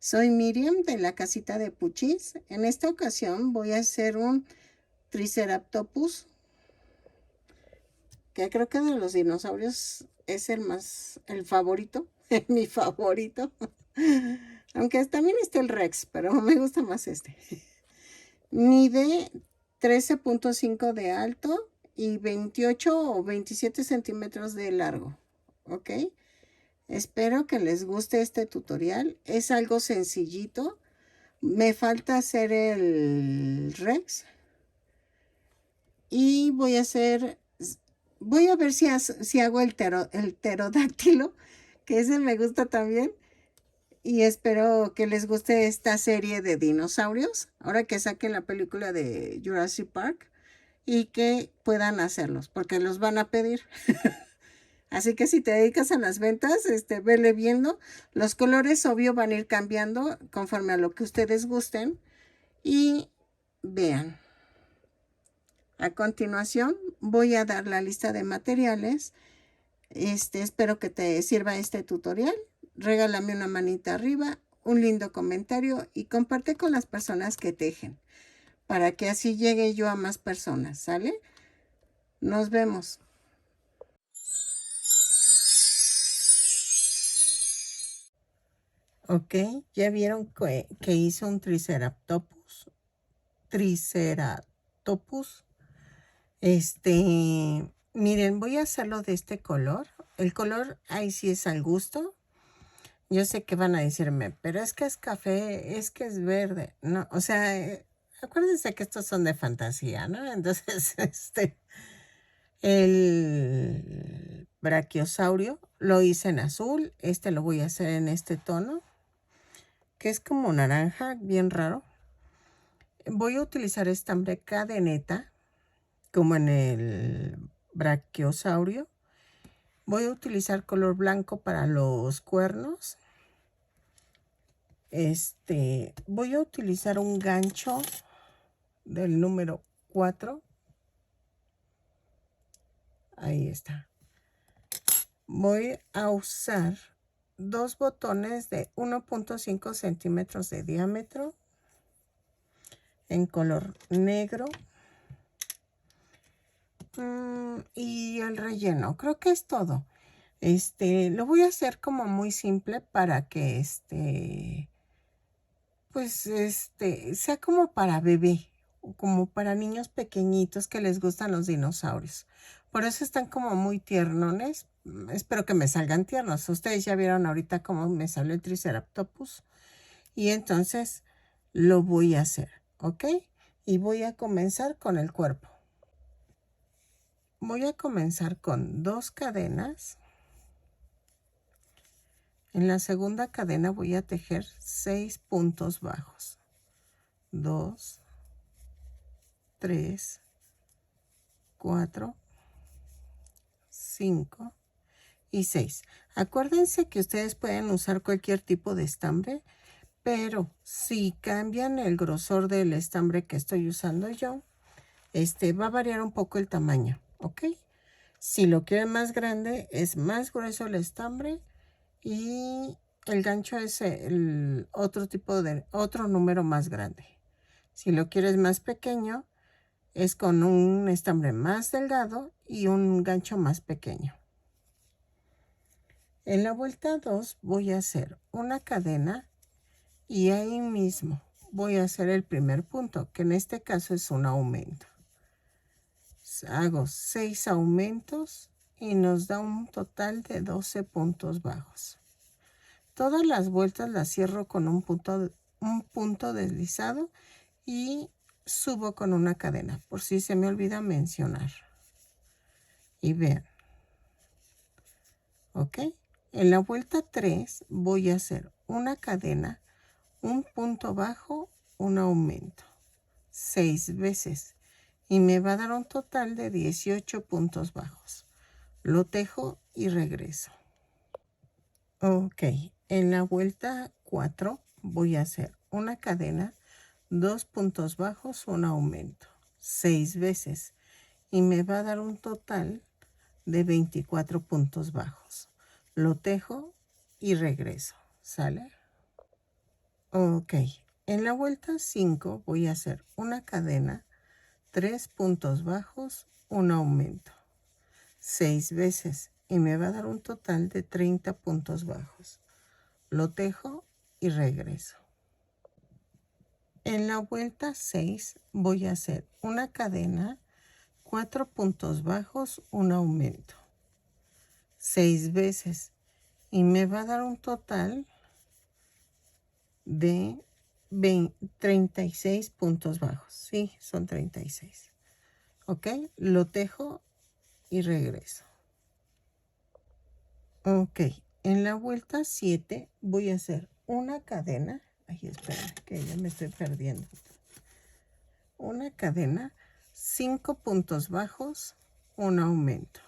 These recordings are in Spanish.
Soy Miriam de la casita de Puchis. En esta ocasión voy a hacer un Triceratopus, que creo que de los dinosaurios es el favorito, mi favorito. Aunque también está el Rex, pero me gusta más este. Mide 13.5 de alto y 28 o 27 centímetros de largo. ¿Ok? Espero que les guste este tutorial. Es algo sencillito. Me falta hacer el Rex. Y voy a ver si hago el pterodáctilo, que ese me gusta también. Y espero que les guste esta serie de dinosaurios, ahora que saquen la película de Jurassic Park y que puedan hacerlos, porque los van a pedir. Así que si te dedicas a las ventas, vele viendo. Los colores, obvio, van a ir cambiando conforme a lo que ustedes gusten. Y vean. A continuación, voy a dar la lista de materiales. Espero que te sirva este tutorial. Regálame una manita arriba, un lindo comentario y comparte con las personas que tejen, para que así llegue yo a más personas, ¿sale? Nos vemos. Ok, ya vieron que hice un Triceratopus. Miren, voy a hacerlo de este color. El color ahí sí es al gusto. Yo sé que van a decirme, pero es que es café, es que es verde. No, o sea, acuérdense que estos son de fantasía, ¿no? Entonces, el brachiosaurio lo hice en azul. Lo voy a hacer en este tono, que es como naranja, bien raro. Voy a utilizar estambre cadeneta, como en el brachiosaurio. Voy a utilizar color blanco para los cuernos. Voy a utilizar un gancho del número 4. Ahí está. Voy a usar 2 botones de 1.5 centímetros de diámetro en color negro. Y el relleno, creo que es todo. Lo voy a hacer como muy simple para que pues sea como para bebé, o como para niños pequeñitos que les gustan los dinosaurios. Por eso están como muy tiernones. Espero que me salgan tiernos. Ustedes ya vieron ahorita cómo me salió el Triceratopus. Y entonces lo voy a hacer, ¿ok? Y voy a comenzar con el cuerpo. Voy a comenzar con 2 cadenas. En la segunda cadena voy a tejer 6 puntos bajos. 2, 3, 4, 5 y 6. Acuérdense que ustedes pueden usar cualquier tipo de estambre, pero si cambian el grosor del estambre que estoy usando yo, va a variar un poco el tamaño, ¿ok? Si lo quieren más grande, es más grueso el estambre y el gancho es el otro número más grande. Si lo quieres más pequeño, es con un estambre más delgado y un gancho más pequeño. En la vuelta 2 voy a hacer una cadena y ahí mismo voy a hacer el primer punto, que en este caso es un aumento. Hago 6 aumentos y nos da un total de 12 puntos bajos. Todas las vueltas las cierro con un punto deslizado y subo con una cadena, por si se me olvida mencionar. Y vean, ¿ok? En la vuelta 3 voy a hacer una cadena, un punto bajo, un aumento, 6 veces. Y me va a dar un total de 18 puntos bajos. Lo tejo y regreso. Ok, en la vuelta 4 voy a hacer una cadena, 2 puntos bajos, un aumento, 6 veces. Y me va a dar un total de 24 puntos bajos. Lo tejo y regreso, ¿sale? Ok, en la vuelta 5 voy a hacer una cadena, 3 puntos bajos, un aumento, 6 veces y me va a dar un total de 30 puntos bajos. Lo tejo y regreso. En la vuelta 6 voy a hacer una cadena, 4 puntos bajos, un aumento, 6 veces y me va a dar un total de 36 puntos bajos. Sí, son 36. Ok, lo tejo y regreso. Ok, en la vuelta 7 voy a hacer una cadena. Ay, espera, que ya me estoy perdiendo. Una cadena, 5 puntos bajos, un aumento,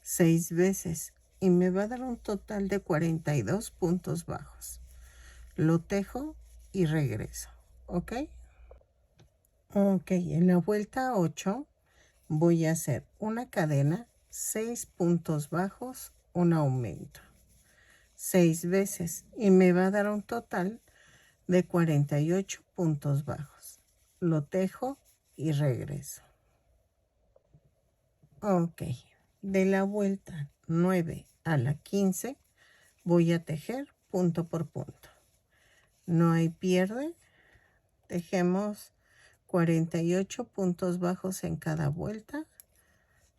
6 veces y me va a dar un total de 42 puntos bajos. Lo tejo y regreso. ¿Ok? Ok, en la vuelta 8 voy a hacer una cadena, 6 puntos bajos, un aumento, 6 veces y me va a dar un total de 48 puntos bajos. Lo tejo y regreso. Ok, de la vuelta 9 a la 15 voy a tejer punto por punto. No hay pierde. Tejemos 48 puntos bajos en cada vuelta.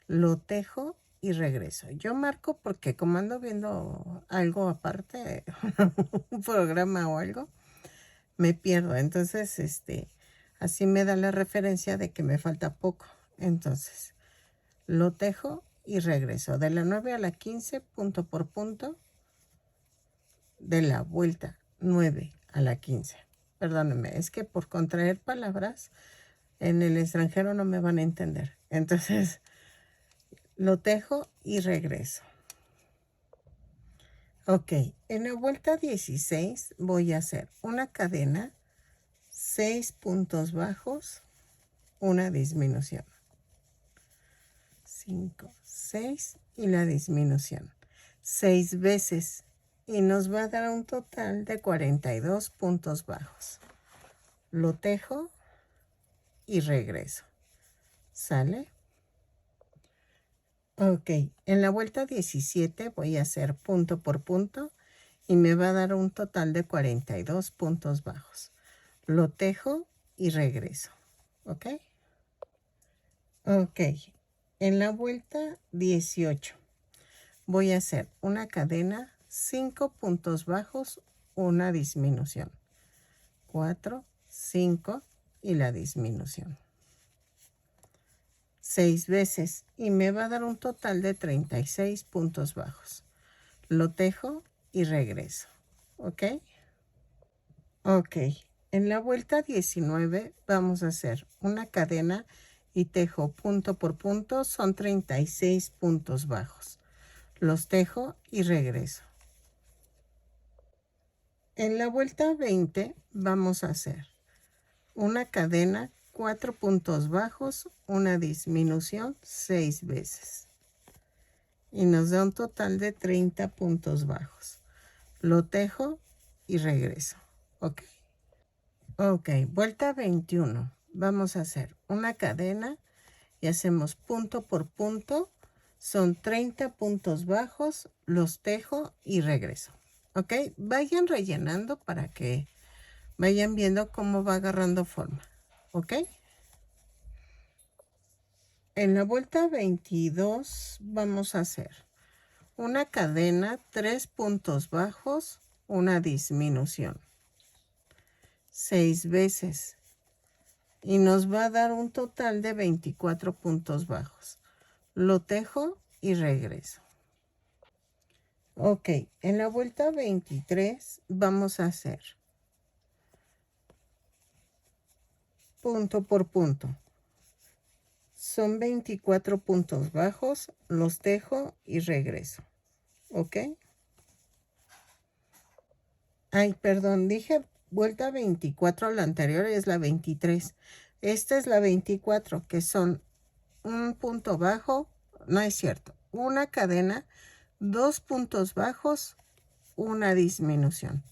Lo tejo y regreso. Yo marco porque como ando viendo algo aparte, un programa o algo, me pierdo. Entonces, así me da la referencia de que me falta poco. Entonces, lo tejo y regreso. De la 9 a la 15, punto por punto. De la vuelta 9 a la 15. Perdónenme, es que por contraer palabras en el extranjero no me van a entender. Entonces, lo tejo y regreso. Ok, en la vuelta 16 voy a hacer una cadena, 6 puntos bajos, una disminución. 5, 6 y la disminución. 6 veces y nos va a dar un total de 42 puntos bajos. Lo tejo y regreso. ¿Sale? Ok, en la vuelta 17 voy a hacer punto por punto y me va a dar un total de 42 puntos bajos. Lo tejo y regreso. ¿Ok? Ok, en la vuelta 18 voy a hacer una cadena, 5 puntos bajos, una disminución. 4, 5 y la disminución. 6 veces y me va a dar un total de 36 puntos bajos. Lo tejo y regreso. ¿Ok? Ok. En la vuelta 19 vamos a hacer una cadena y tejo punto por punto. Son 36 puntos bajos. Los tejo y regreso. En la vuelta 20 vamos a hacer una cadena, 4 puntos bajos, una disminución 6 veces. Y nos da un total de 30 puntos bajos. Lo tejo y regreso. Ok. Ok, vuelta 21. Vamos a hacer una cadena y hacemos punto por punto. Son 30 puntos bajos, los tejo y regreso. Ok, vayan rellenando para que vayan viendo cómo va agarrando forma. Ok. En la vuelta 22 vamos a hacer una cadena, 3 puntos bajos, una disminución. 6 veces. Y nos va a dar un total de 24 puntos bajos. Lo tejo y regreso. Ok, en la vuelta 23 vamos a hacer punto por punto. Son 24 puntos bajos, los tejo y regreso. ¿Ok? Ay, perdón, dije vuelta 24, la anterior es la 23. Esta es la 24, que son un punto bajo, no es cierto, una cadena, 2 puntos bajos, una disminución.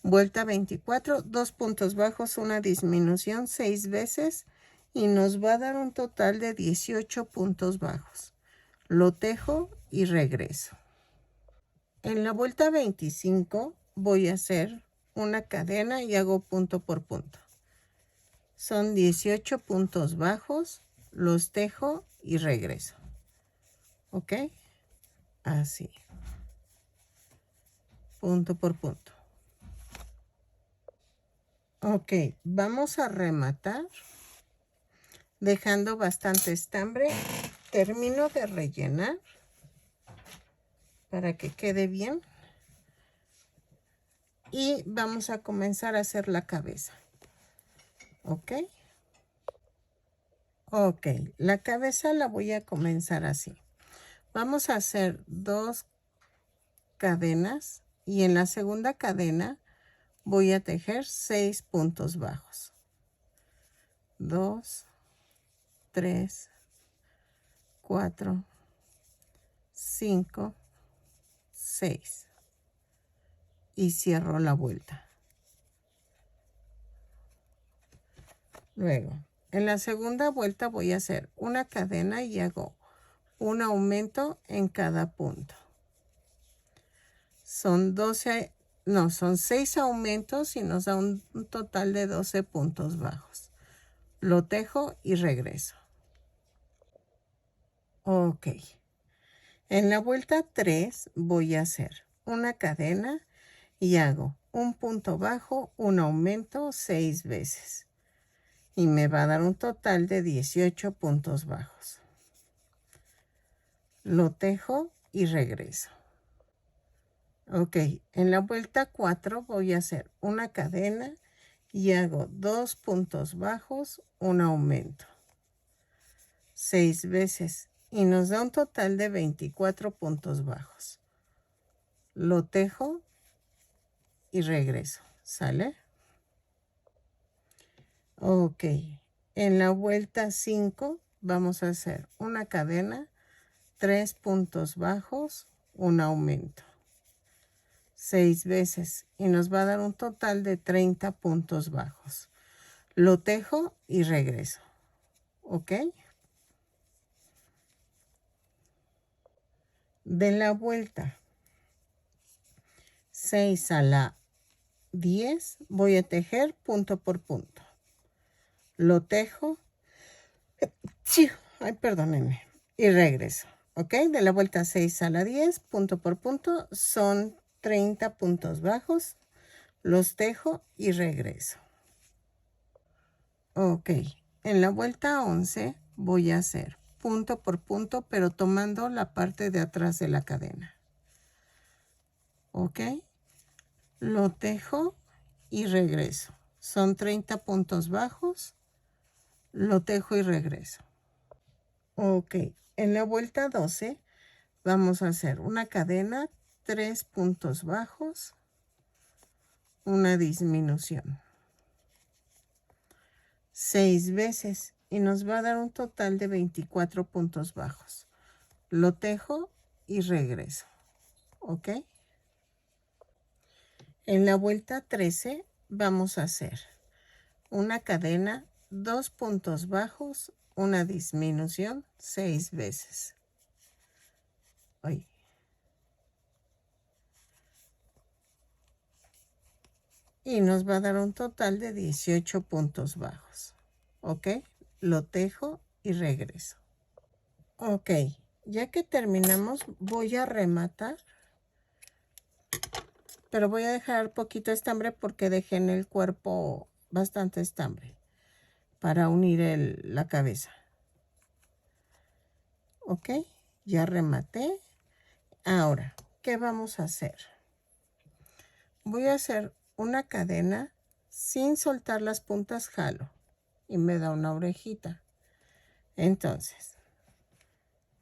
Vuelta 24, 2 puntos bajos, una disminución 6 veces y nos va a dar un total de 18 puntos bajos. Lo tejo y regreso. En la vuelta 25 voy a hacer una cadena y hago punto por punto. Son 18 puntos bajos, los tejo y regreso. ¿Ok? Así. Punto por punto. Ok, vamos a rematar dejando bastante estambre. Termino de rellenar para que quede bien. Y vamos a comenzar a hacer la cabeza. ¿Ok? Ok, la cabeza la voy a comenzar así. Vamos a hacer 2 cadenas y en la segunda cadena voy a tejer 6 puntos bajos. 2, 3, 4, 5, 6. Y cierro la vuelta. Luego, en la segunda vuelta voy a hacer una cadena y hago un aumento en cada punto. Son 6 aumentos y nos da un total de 12 puntos bajos. Lo tejo y regreso. Ok. En la vuelta 3 voy a hacer una cadena y hago un punto bajo, un aumento 6 veces. Y me va a dar un total de 18 puntos bajos. Lo tejo y regreso. Ok, en la vuelta 4 voy a hacer una cadena y hago 2 puntos bajos, un aumento. 6 veces y nos da un total de 24 puntos bajos. Lo tejo y regreso. ¿Sale? Ok, en la vuelta 5 vamos a hacer una cadena, 3 puntos bajos, un aumento. 6 veces y nos va a dar un total de 30 puntos bajos. Lo tejo y regreso. ¿Ok? De la vuelta 6 a la 10 voy a tejer punto por punto. Lo tejo. Ay, perdónenme. Y regreso. ¿Ok? De la vuelta 6 a la 10, punto por punto, son 30 puntos bajos. Los tejo y regreso. Ok. En la vuelta 11 voy a hacer punto por punto, pero tomando la parte de atrás de la cadena. ¿Ok? Lo tejo y regreso. Son 30 puntos bajos. Lo tejo y regreso. Ok. En la vuelta 12 vamos a hacer una cadena, 3 puntos bajos, una disminución. 6 veces y nos va a dar un total de 24 puntos bajos. Lo tejo y regreso. ¿Ok? En la vuelta 13 vamos a hacer una cadena, 2 puntos bajos, una disminución 6 veces. Ay. Y nos va a dar un total de 18 puntos bajos. ¿Ok? Lo tejo y regreso. Ok, ya que terminamos voy a rematar. Pero voy a dejar poquito estambre porque dejé en el cuerpo bastante estambre para unir la cabeza. Ok, ya rematé. Ahora, ¿qué vamos a hacer? Voy a hacer una cadena sin soltar las puntas, jalo y me da una orejita. Entonces,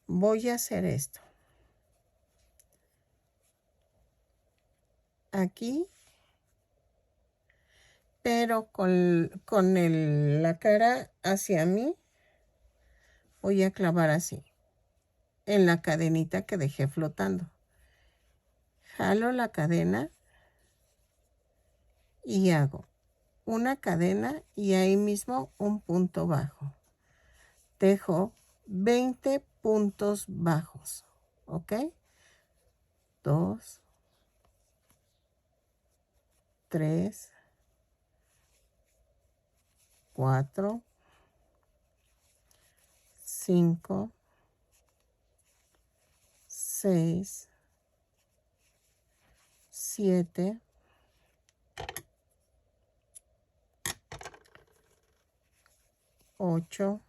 voy a hacer esto. Aquí, pero con la cara hacia mí, voy a clavar así, en la cadenita que dejé flotando. Jalo la cadena y hago una cadena y ahí mismo un punto bajo. Tejo 20 puntos bajos, ¿ok? 2, 3, 4, 5, 6, 7, 8,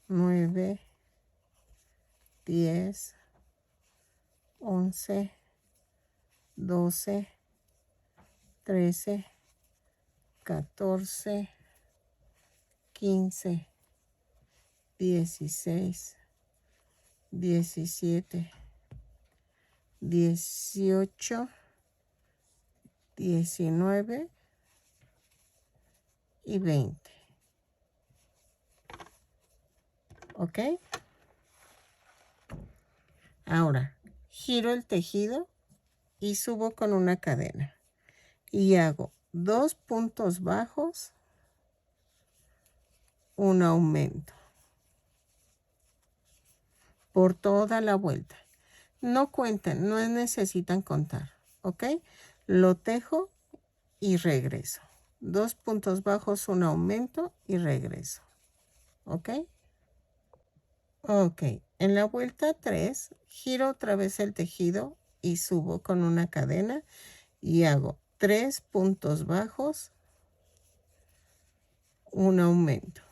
9, 10, 11, 12, 13, 14, 15, 16, 17, 18, 19 y 20. ¿Ok? Ahora, giro el tejido y subo con una cadena. Y hago 2 puntos bajos, un aumento. Por toda la vuelta. No cuenten, no necesitan contar. ¿Ok? Lo tejo y regreso. 2 puntos bajos, un aumento y regreso. ¿Ok? Ok. En la vuelta 3, giro otra vez el tejido y subo con una cadena y hago 3 puntos bajos, un aumento.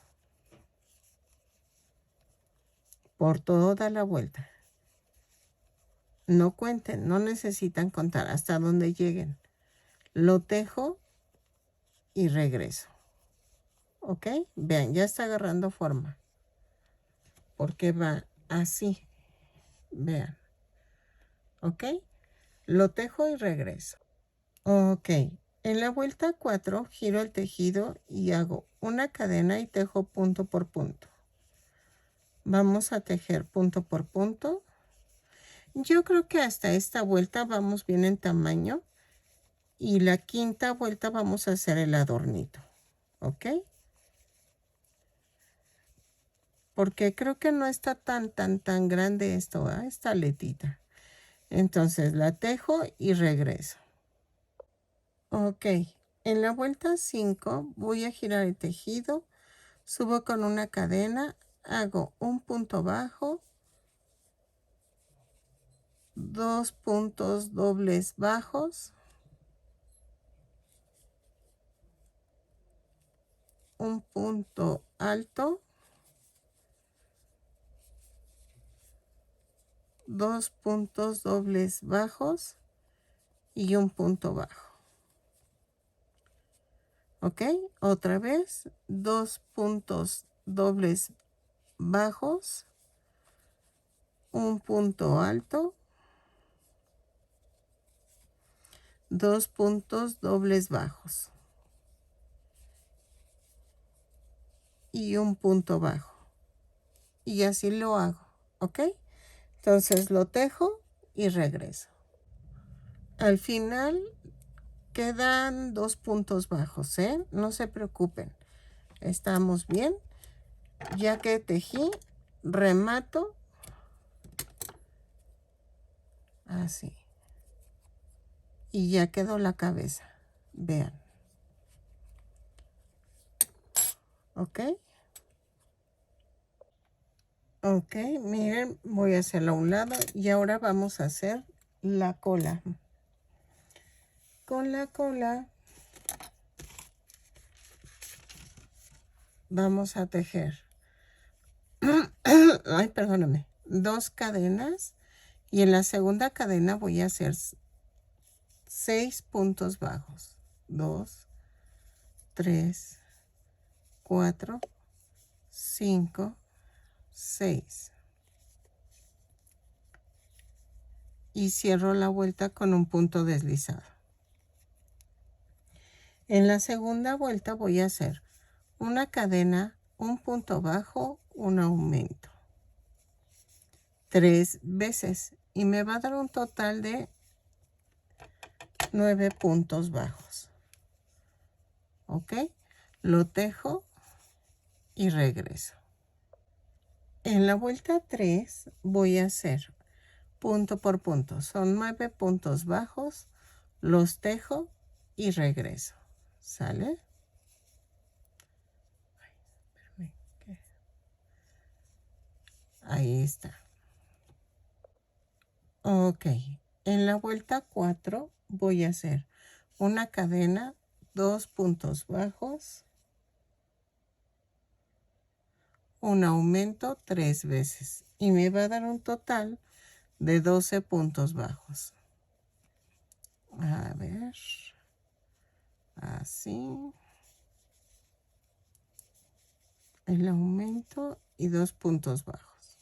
Por toda la vuelta. No cuenten, no necesitan contar hasta donde lleguen. Lo tejo y regreso. ¿Ok? Vean, ya está agarrando forma. Porque va así. Vean. ¿Ok? Lo tejo y regreso. Ok. En la vuelta 4 giro el tejido y hago una cadena y tejo punto por punto. Vamos a tejer punto por punto. Yo creo que hasta esta vuelta vamos bien en tamaño. Y la quinta vuelta vamos a hacer el adornito. ¿Ok? Porque creo que no está tan grande esto, ¿eh? Esta aletita. Entonces la tejo y regreso. Ok, en la vuelta 5 voy a girar el tejido, subo con una cadena, hago un punto bajo, 2 puntos dobles bajos, un punto alto, 2 puntos dobles bajos y un punto bajo. ¿Ok? Otra vez, 2 puntos dobles bajos, un punto alto, 2 puntos dobles bajos y un punto bajo. Y así lo hago, ¿ok? Entonces lo tejo y regreso. Al final quedan 2 puntos bajos, ¿eh? No se preocupen. Estamos bien. Ya que tejí, remato así. Y ya quedó la cabeza. Vean. ¿Ok? Ok, miren, voy a hacerlo a un lado y ahora vamos a hacer la cola. Con la cola vamos a tejer, ay, perdóname, 2 cadenas y en la segunda cadena voy a hacer 6 puntos bajos. 2, 3, 4, 5, 6. Y cierro la vuelta con un punto deslizado. En la segunda vuelta voy a hacer una cadena, un punto bajo, un aumento. 3 veces y me va a dar un total de 9 puntos bajos. ¿Ok? Lo tejo y regreso. En la vuelta 3 voy a hacer punto por punto. Son 9 puntos bajos, los tejo y regreso. ¿Sale? Ahí está. Ok. En la vuelta 4 voy a hacer una cadena, 2 puntos bajos, un aumento 3 veces y me va a dar un total de 12 puntos bajos. A ver, así, el aumento y 2 puntos bajos.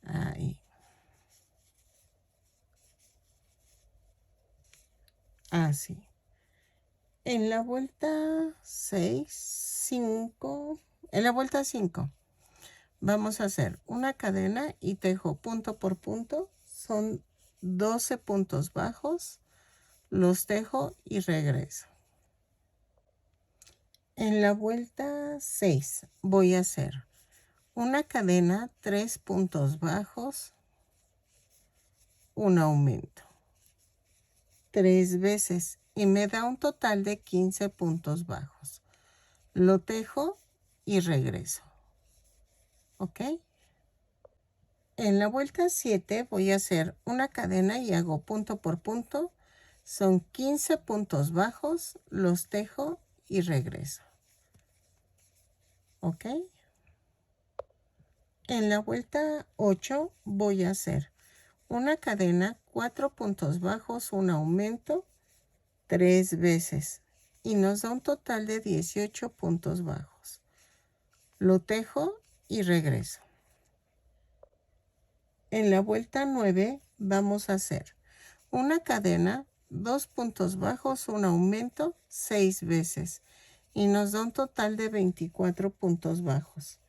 Ahí. Así. En la vuelta 6, 5, en la vuelta 5 vamos a hacer una cadena y tejo punto por punto. Son 12 puntos bajos, los tejo y regreso. En la vuelta 6 voy a hacer una cadena, 3 puntos bajos, un aumento 3 veces y me da un total de 15 puntos bajos. Lo tejo y regreso. ¿Ok? En la vuelta 7 voy a hacer una cadena y hago punto por punto. Son 15 puntos bajos, los tejo y regreso. ¿Ok? En la vuelta 8 voy a hacer una cadena, 4 puntos bajos, un aumento 3 veces y nos da un total de 18 puntos bajos. Lo tejo y regreso. En la vuelta 9 vamos a hacer una cadena, 2 puntos bajos, un aumento 6 veces y nos da un total de 24 puntos bajos.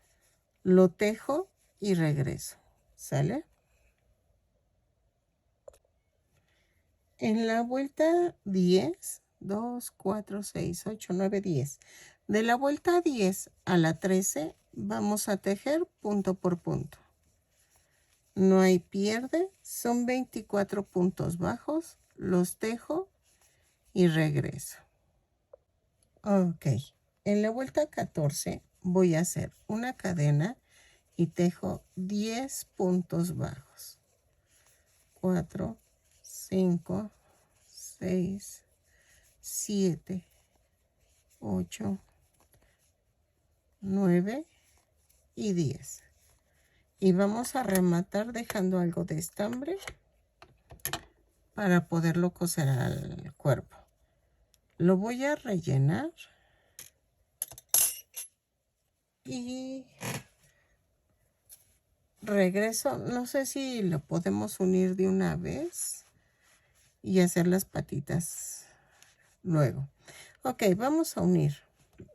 Lo tejo y regreso. ¿Sale? En la vuelta 10, 2, 4, 6, 8, 9, 10. De la vuelta 10 a la 13 vamos a tejer punto por punto. No hay pierde, son 24 puntos bajos, los tejo y regreso. Ok, en la vuelta 14 voy a hacer una cadena y tejo 10 puntos bajos. 4, 5, 6, 7, 8, 9 y 10. Y vamos a rematar dejando algo de estambre para poderlo coser al cuerpo. Lo voy a rellenar y regreso. No sé si lo podemos unir de una vez y hacer las patitas luego. Ok, vamos a unir.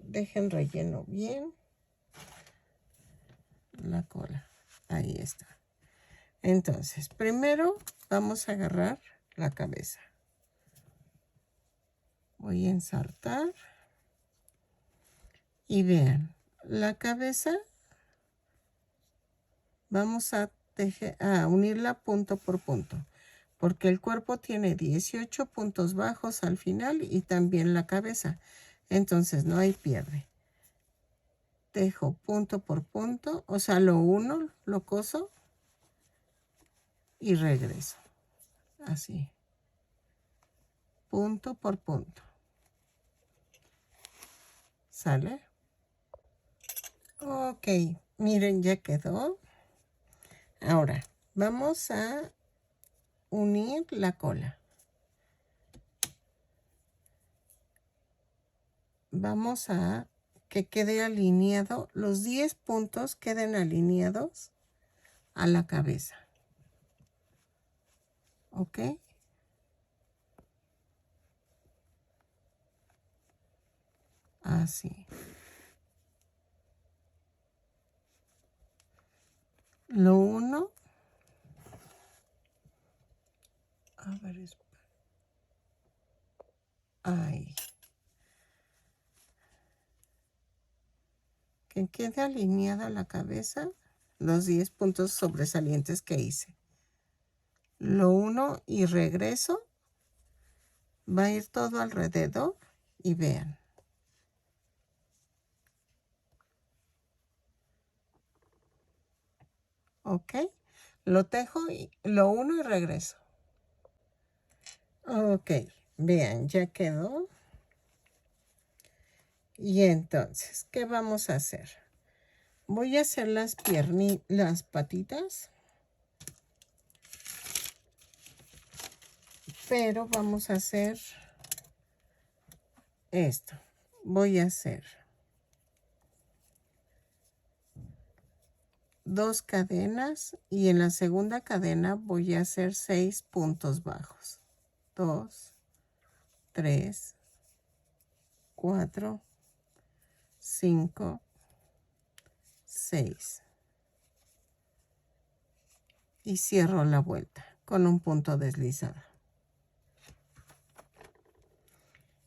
Dejen relleno bien la cola. Ahí está. Entonces, primero vamos a agarrar la cabeza. Voy a ensartar. Y vean, la cabeza vamos a unirla punto por punto. Porque el cuerpo tiene 18 puntos bajos al final y también la cabeza. Entonces no hay pierde. Tejo punto por punto, o sea, lo uno, lo coso y regreso. Así. Punto por punto. ¿Sale? Ok, miren, ya quedó. Ahora, vamos a unir la cola. Vamos a que quede alineado, los 10 puntos queden alineados a la cabeza. ¿Ok? Así. Lo uno. A ver, ay. Que quede alineada la cabeza, los 10 puntos sobresalientes que hice. Lo uno y regreso. Va a ir todo alrededor y vean. Ok. Lo tejo y lo uno y regreso. Ok. Vean, ya quedó. Y entonces, ¿qué vamos a hacer? Voy a hacer las patitas. Pero vamos a hacer esto. Voy a hacer 2 cadenas y en la segunda cadena voy a hacer 6 puntos bajos. 2, 3, 4, 5, 6. Y cierro la vuelta con un punto deslizado.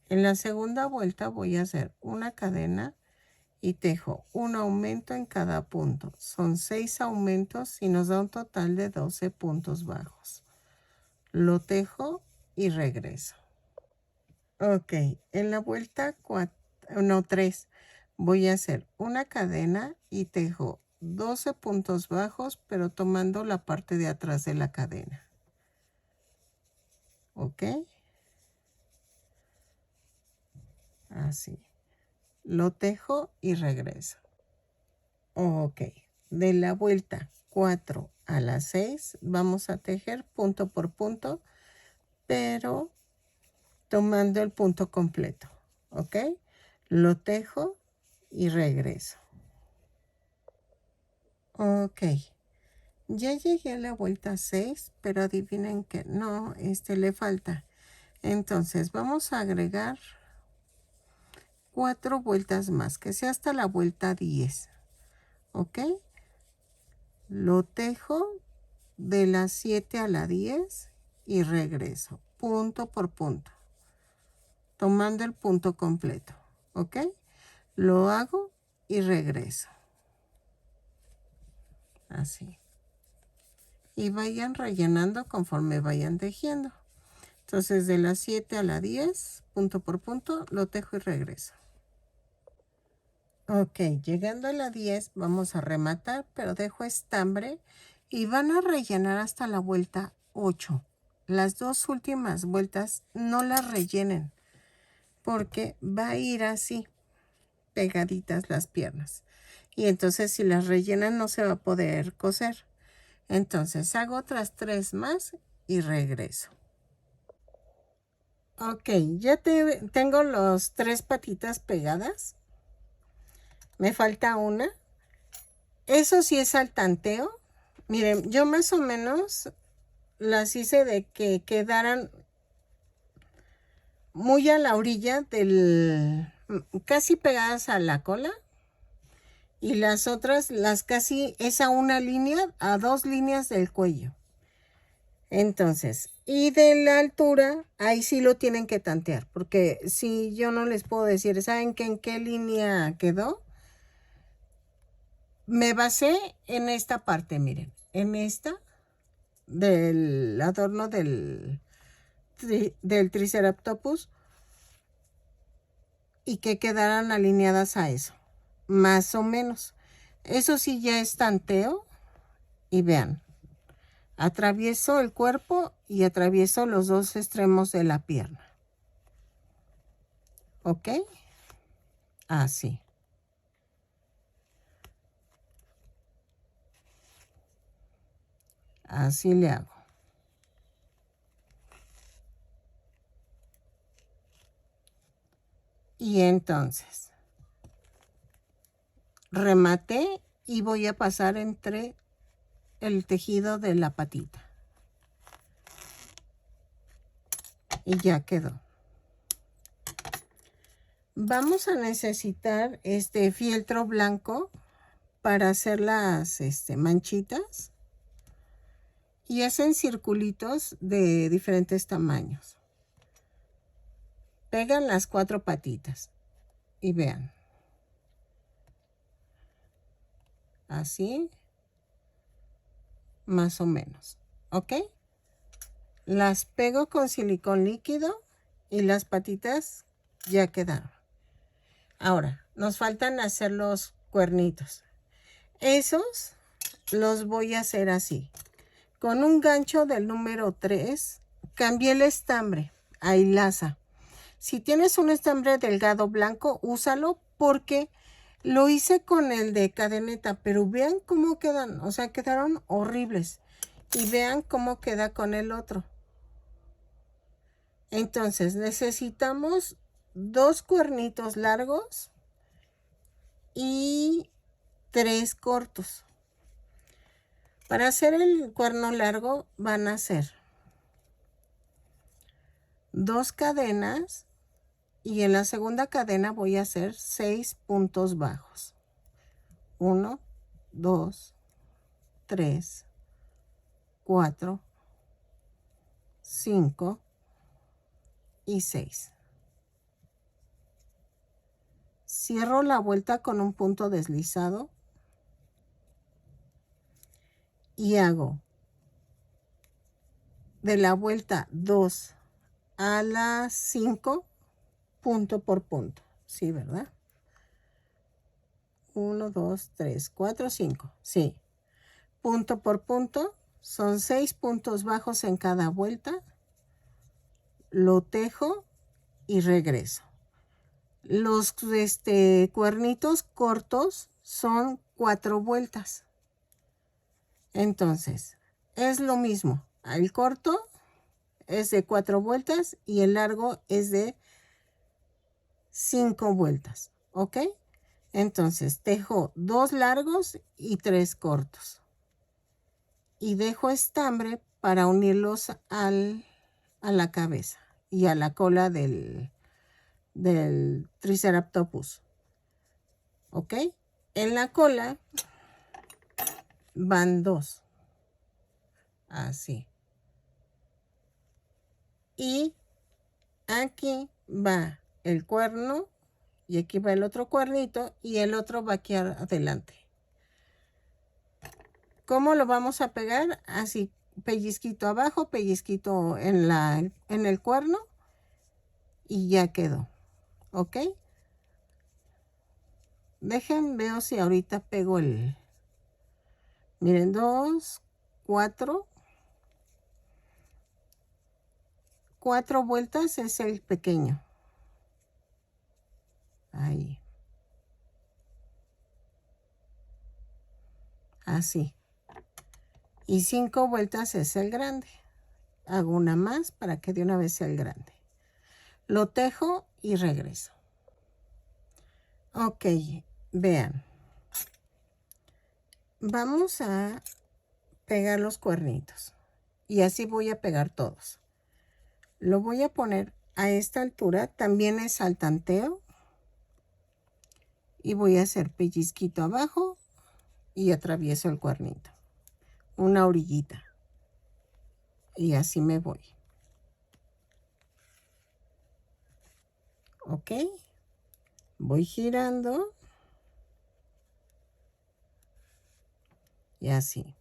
En la segunda vuelta voy a hacer una cadena y tejo un aumento en cada punto. Son 6 aumentos y nos da un total de 12 puntos bajos. Lo tejo y regreso. Ok, en la vuelta 3 voy a hacer una cadena y tejo 12 puntos bajos, pero tomando la parte de atrás de la cadena. Ok. Así. Lo tejo y regreso. Ok. De la vuelta 4 a la 6 vamos a tejer punto por punto, pero tomando el punto completo. Ok. Lo tejo y regreso. Ok. Ya llegué a la vuelta 6, pero adivinen que no, le falta. Entonces vamos a agregar 4 vueltas más, que sea hasta la vuelta 10. ¿Ok? Lo tejo de la 7 a la 10 y regreso, punto por punto, tomando el punto completo. ¿Ok? Lo hago y regreso. Así. Y vayan rellenando conforme vayan tejiendo. Entonces de la 7 a la 10, punto por punto, lo tejo y regreso. Ok, llegando a la 10 vamos a rematar, pero dejo estambre y van a rellenar hasta la vuelta 8. Las 2 últimas vueltas no las rellenen porque va a ir así, pegaditas las piernas. Y entonces si las rellenan no se va a poder coser. Entonces hago otras 3 más y regreso. Ok, ya tengo los 3 patitas pegadas. Me falta una. Eso sí es al tanteo. Miren, yo más o menos las hice de que quedaran muy a la orilla casi pegadas a la cola. Y las otras, las casi es a una línea, a 2 líneas del cuello. Entonces, y de la altura, ahí sí lo tienen que tantear, porque si yo no les puedo decir, ¿saben en qué línea quedó? Me basé en esta parte, miren, en esta del adorno del Triceratopus y que quedaran alineadas a eso, más o menos. Eso sí ya es tanteo y vean. Atravieso el cuerpo y atravieso los 2 extremos de la pierna. ¿Ok? Así. Así le hago. Y entonces, rematé y voy a pasar entre el tejido de la patita. Y ya quedó. Vamos a necesitar este fieltro blanco para hacer las manchitas. y hacen circulitos de diferentes tamaños. Pegan las 4 patitas y vean. Así, más o menos, ¿ok? Las pego con silicón líquido y las patitas ya quedaron. Ahora, nos faltan hacer los cuernitos. Esos los voy a hacer así. Con un gancho del número 3, cambié el estambre a hilaza. Si tienes un estambre delgado blanco, úsalo porque lo hice con el de cadeneta, pero vean cómo quedan, o sea, quedaron horribles. Y vean cómo queda con el otro. Entonces, necesitamos 2 cuernitos largos y 3 cortos. Para hacer el cuerno largo van a ser 2 cadenas y en la segunda cadena voy a hacer 6 puntos bajos. 1, 2, 3, 4, 5 y 6. Cierro la vuelta con un punto deslizado y hago de la vuelta 2 a la 5 punto por punto. Sí, ¿verdad? 1, 2, 3, 4, 5. Sí. Punto por punto. Son 6 puntos bajos en cada vuelta. Lo tejo y regreso. Los cuernitos cortos son 4 vueltas. Entonces, es lo mismo. El corto es de 4 vueltas y el largo es de 5 vueltas. ¿Ok? Entonces, tejo 2 largos y 3 cortos. Y dejo estambre para unirlos a la cabeza y a la cola del Triceratops. ¿Ok? En la cola van 2. Así. Y aquí va el cuerno y aquí va el otro cuernito y el otro va aquí adelante. ¿Cómo lo vamos a pegar? Así, pellizquito abajo, pellizquito en el cuerno y ya quedó. ¿Ok? Dejen, veo si ahorita pego el... Miren, 2, 4. 4 vueltas es el pequeño. Ahí. Así. Y 5 vueltas es el grande. Hago una más para que de una vez sea el grande. Lo tejo y regreso. Ok, vean. Vamos a pegar los cuernitos. Y así voy a pegar todos. Lo voy a poner a esta altura. También es al tanteo. Y voy a hacer pellizquito abajo y atravieso el cuernito. Una orillita. Y así me voy. ¿Ok? Voy girando. Y así.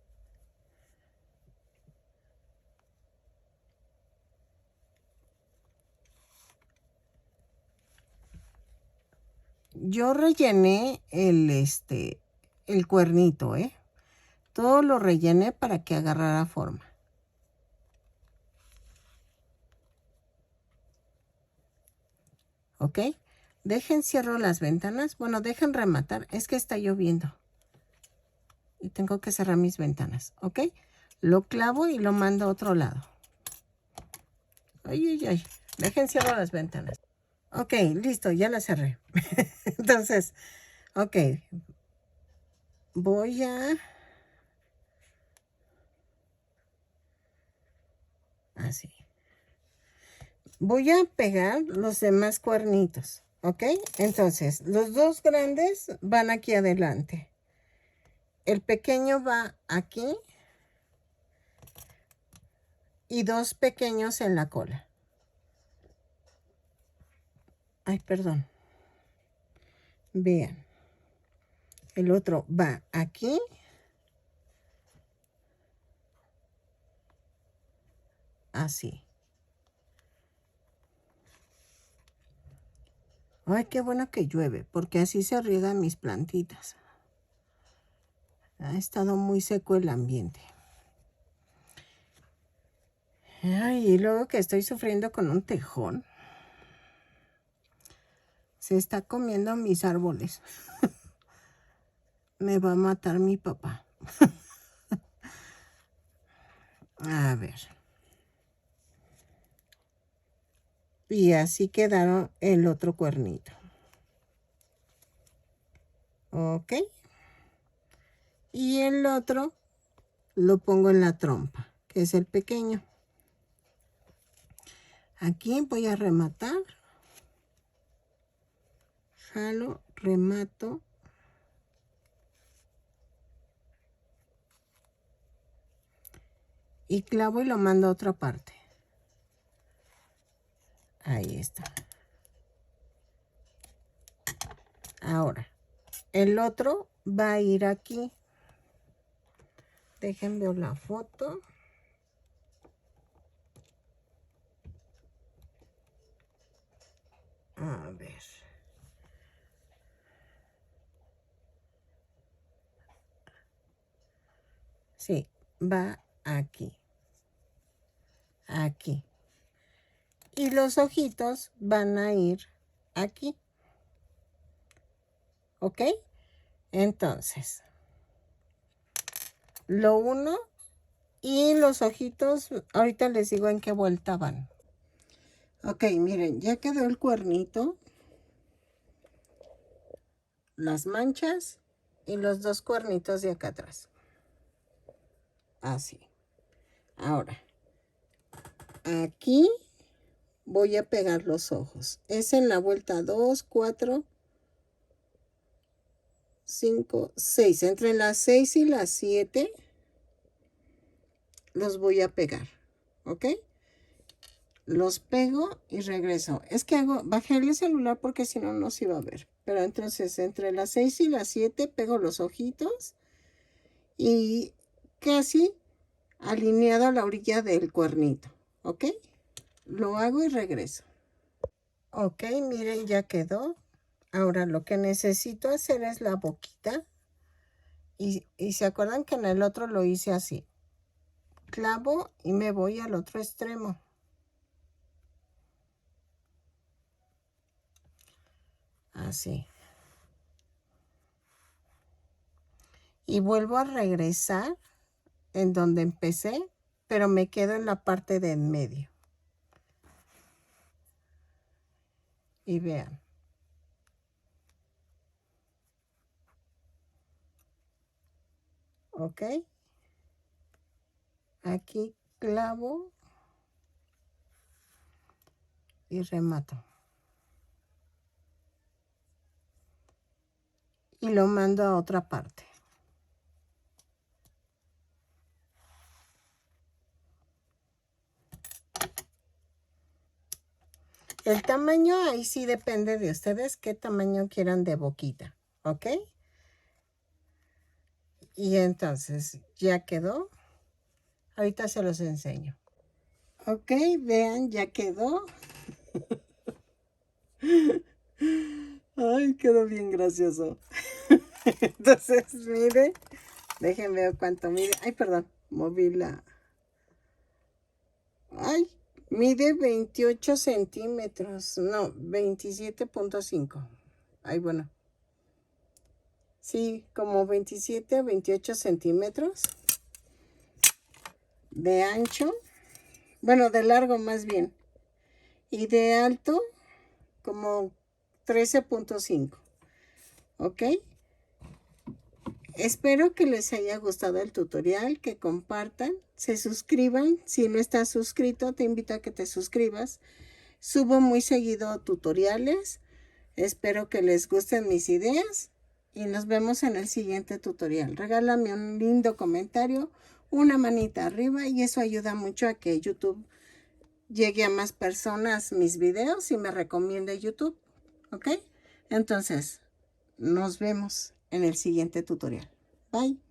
Yo rellené el cuernito, ¿eh? Todo lo rellené para que agarrara forma. ¿Ok? Dejen cierro las ventanas. Bueno, dejen rematar. Es que está lloviendo. Y tengo que cerrar mis ventanas. ¿Ok? Lo clavo y lo mando a otro lado. Ay, ay, ay. Dejen cierro las ventanas. Ok, listo. Ya las cerré. Entonces, ok. Voy a... Así. Voy a pegar los demás cuernitos. ¿Ok? Entonces, los 2 grandes van aquí adelante. El pequeño va aquí. y 2 pequeños en la cola. Ay, perdón. Vean. El otro va aquí. Así. Ay, qué bueno que llueve, porque así se riegan mis plantitas. Ha estado muy seco el ambiente. Ay, y luego que estoy sufriendo con un tejón. Se está comiendo mis árboles. Me va a matar mi papá. A ver. Y así quedaron el otro cuernito. Ok. Y el otro lo pongo en la trompa, que es el pequeño. Aquí voy a rematar. Jalo, remato. Y clavo y lo mando a otra parte. Ahí está. Ahora, el otro va a ir aquí. Déjenme ver la foto. A ver. Sí, va aquí. Aquí. Y los ojitos van a ir aquí. ¿Ok? Entonces, lo uno y los ojitos, ahorita les digo en qué vuelta van. Ok, miren, ya quedó el cuernito, las manchas y los 2 cuernitos de acá atrás. Así. Ahora, aquí voy a pegar los ojos. Es en la vuelta 2, 4, 5, 6. Entre las 6 y las 7 los voy a pegar. ¿Ok? Los pego y regreso. Es que bajé el celular porque si no, no se iba a ver. Pero entonces, entre las 6 y las 7 pego los ojitos y casi alineado a la orilla del cuernito. ¿Ok? Lo hago y regreso. Ok, miren, ya quedó. Ahora lo que necesito hacer es la boquita. Y se acuerdan que en el otro lo hice así. Clavo y me voy al otro extremo. Así. Y vuelvo a regresar en donde empecé, pero me quedo en la parte de en medio. Y vean. ¿Ok? Aquí clavo y remato. Y lo mando a otra parte. El tamaño ahí sí depende de ustedes qué tamaño quieran de boquita, ¿ok? Y entonces ya quedó. Ahorita se los enseño. Ok, vean, ya quedó. Ay, quedó bien gracioso. Entonces, mire, déjenme ver cuánto mide. Ay, perdón, moví la... Ay, mide 28 centímetros. No, 27.5. Ay, bueno. Sí, como 27 a 28 centímetros de ancho. Bueno, de largo más bien. Y de alto, como 13.5. ¿Ok? Espero que les haya gustado el tutorial, que compartan, se suscriban. Si no estás suscrito, te invito a que te suscribas. Subo muy seguido tutoriales. Espero que les gusten mis ideas y nos vemos en el siguiente tutorial. Regálame un lindo comentario, una manita arriba y eso ayuda mucho a que YouTube llegue a más personas mis videos y me recomiende YouTube, ¿ok? Entonces, nos vemos en el siguiente tutorial. Bye.